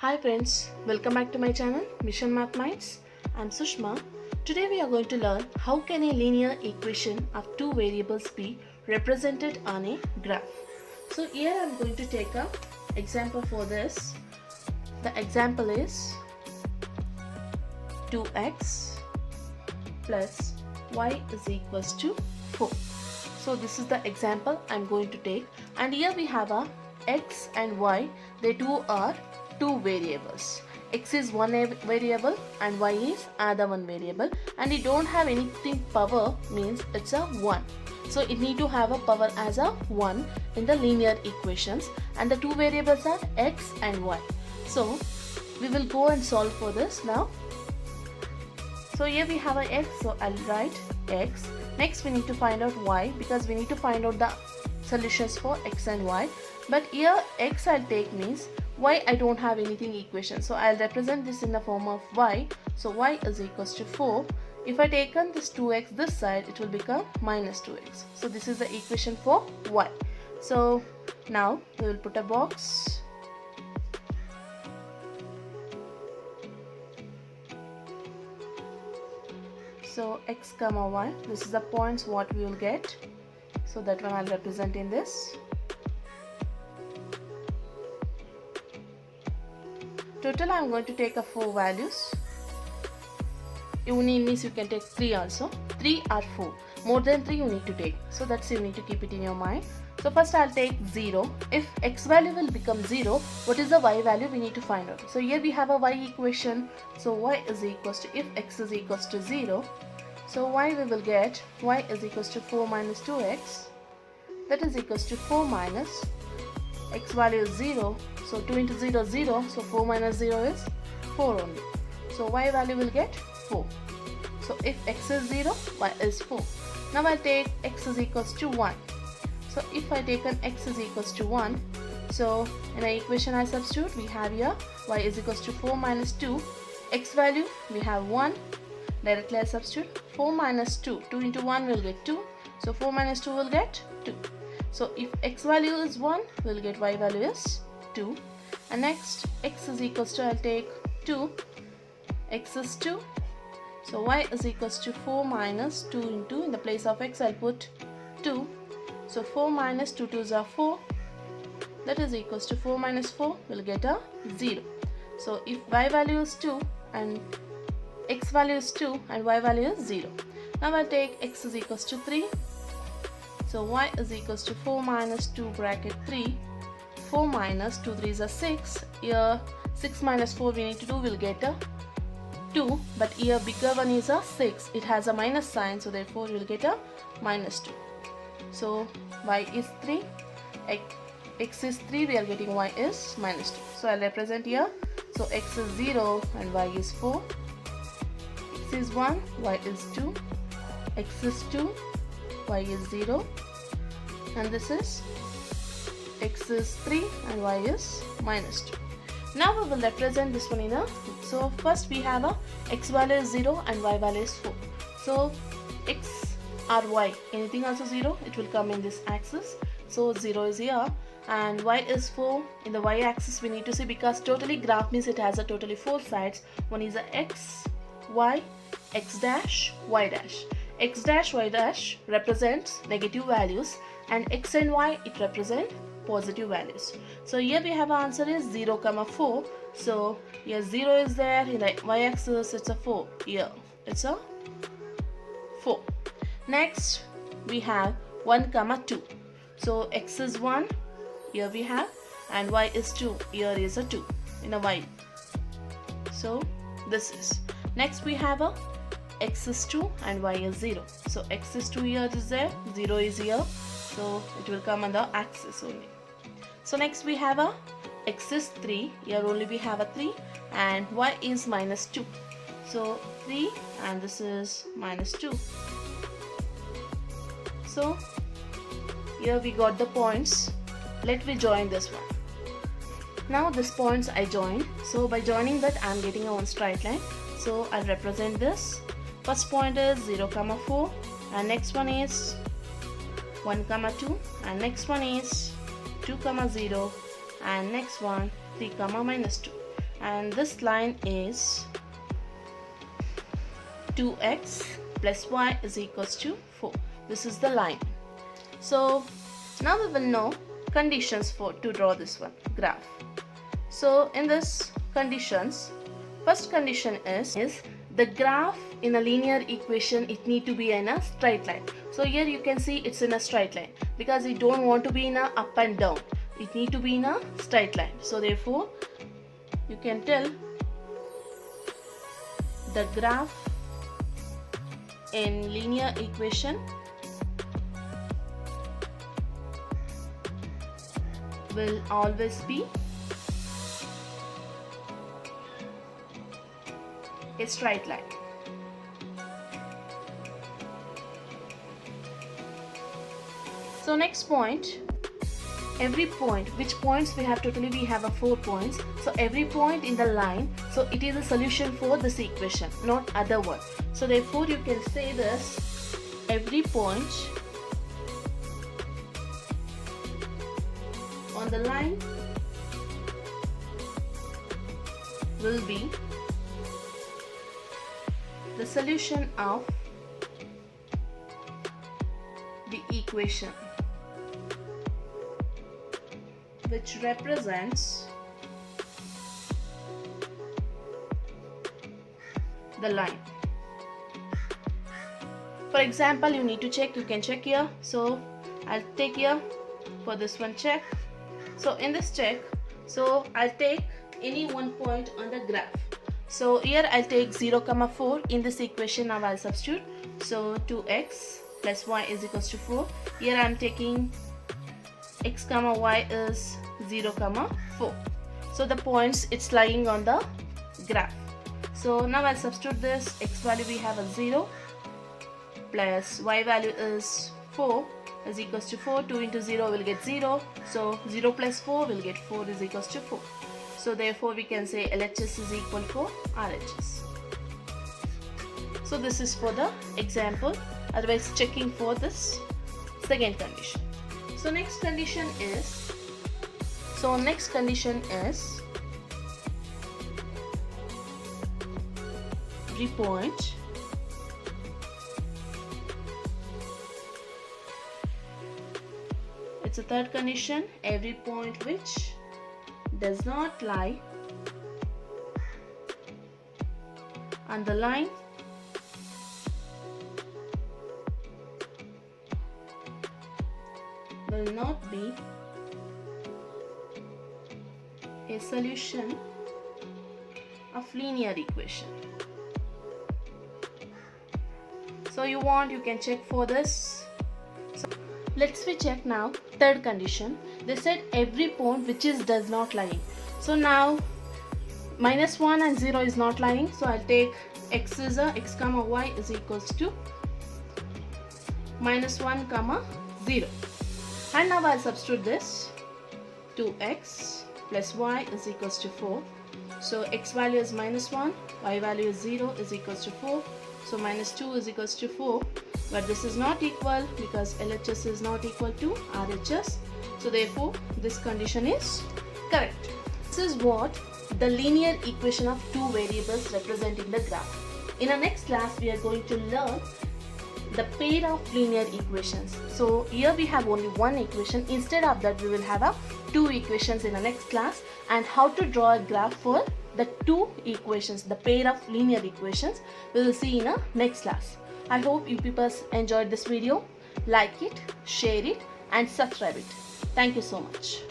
Hi friends, welcome back to my channel Mission Math Minds. I'm Sushma. Today we are going to learn how can a linear equation of two variables be represented on a graph. So here I'm going to take a example for this. The example is 2x plus y is equals to 4. So this is the example I'm going to take, and here we have a x and y. They two are two variables. X is one variable and y is another one variable, and it don't have anything power, means it's a 1. So it need to have a power as a 1 in the linear equations, and the two variables are x and y. So we will go and solve for this now. So here we have a x, so I'll write x. Next we need to find out y, because we need to find out the solutions for x and y. But here x I'll take means y I don't have anything equation, so I'll represent this in the form of y. So y is equals to 4. If I take on this 2x this side, it will become minus 2x. So this is the equation for y. So now we will put a box. So x comma y, this is the points what we will get. So that one I'll represent in this. Total I'm going to take a 4 values. Uni means you can take 3 also. 3 or 4. More than 3 you need to take. So that's you need to keep it in your mind. So first I'll take 0. If x value will become 0, what is the y value we need to find out. So here we have a y equation. So y is equals to, if x is equals to 0, so y we will get y is equals to 4 minus 2x. That is equals to 4 minus x value is 0. So 2 into 0 is 0. So 4 minus 0 is 4 only. So y value will get 4. So if x is 0, y is 4. Now I take x is equals to 1. So if I take an x is equals to 1, so in the equation I substitute, we have here y is equals to 4 minus 2. X value we have 1. Directly I substitute 4 minus 2. 2 into 1 will get 2. So 4 minus 2 will get 2. So if x value is 1, we will get y value is 2. And next x is equals to, I'll take 2. X is 2. So y is equals to 4 minus 2 into, in the place of x I'll put 2. So 4 minus 2 2s are 4. That is equals to 4 minus 4 will get a 0. So if y value is 2 and x value is 2 and y value is 0. Now I'll take x is equals to 3. So y is equals to 4 minus 2 bracket 3. 4 minus 2 3s are 6. Here 6 minus 4 we need to do, will get a 2. But here bigger one is a 6. It has a minus sign, so therefore we will get a minus 2. So y is 3. X is 3, we are getting y is minus 2. So I'll represent here. So x is 0 and y is 4. X is 1, y is 2. X is 2, y is 0. And this is x is 3 and y is minus 2. Now we will represent this one in a, so first we have a x value is 0 and y value is 4. So x or y, anything also 0, it will come in this axis. So 0 is here and y is 4. In the y axis we need to see, because totally graph means it has a totally 4 sides. One is a x, y, x dash, y dash. X dash, y dash represents negative values, and x and y it represent positive values. So here we have our answer is 0 comma 4. So here 0 is there, in the y axis it's a 4. Here it's a 4. Next we have 1 comma 2. So x is 1, here we have, and y is 2, here is a 2 in a y. So this is. Next we have a x is 2 and y is 0. So x is 2 here is there, 0 is here. So it will come on the axis only. So next we have a x is 3. Here only we have a 3, and y is minus 2. So 3 and this is minus 2. So here we got the points. Let me join this one. Now this points I join. So by joining that I am getting a one straight line. So I'll represent this. First point is 0 comma 4, and next one is 1 comma 2, and next one is 2 comma 0, and next one 3 comma minus 2. and this line is 2x plus y is equals to 4. This is the line. So now we will know conditions to draw this one graph. So in this conditions, first condition is the graph in a linear equation, it need to be in a straight line. So here you can see it's in a straight line because we don't want to be in a up and down. It need to be in a straight line. So therefore you can tell the graph in linear equation will always be a straight line. So next point, every point, which points we have, totally we have 4 points. So every point in the line, so it is a solution for this equation, not other one. So therefore you can say this, every point on the line will be the solution of the equation which represents the line. For example, you need to check, you can check here. So I'll take here for this one check. So in this check, so I'll take any one point on the graph. So here I'll take 0, 4 in this equation. Now I'll substitute. So 2x plus y is equals to 4. Here I'm taking x, y is 0, 4. So the points, it's lying on the graph. So now I'll substitute this. X value we have a 0 plus y value is 4 is equals to 4. 2 into 0 will get 0. So 0 plus 4 will get 4 is equals to 4. So therefore we can say LHS is equal to RHS. So this is for the example, otherwise checking for this second condition. So next condition is, every point it's a third condition, every point which does not lie on the line will not be a solution of linear equation. So you can check for this. So let's check now third condition. They said every point which does not lying. So now -1 and 0 is not lying. So I'll take x comma y is equals to -1, 0. And now I'll substitute this. 2x plus y is equals to 4. So x value is -1, y value is 0 is equals to 4. So -2 is equals to 4. But this is not equal because LHS is not equal to RHS. So therefore this condition is correct. This is what the linear equation of two variables representing the graph. In our next class we are going to learn the pair of linear equations. So here we have only one equation. Instead of that we will have two equations in the next class, and how to draw a graph for the two equations, the pair of linear equations, we will see in our next class. I hope you people enjoyed this video. Like it, share it and subscribe it. Thank you so much.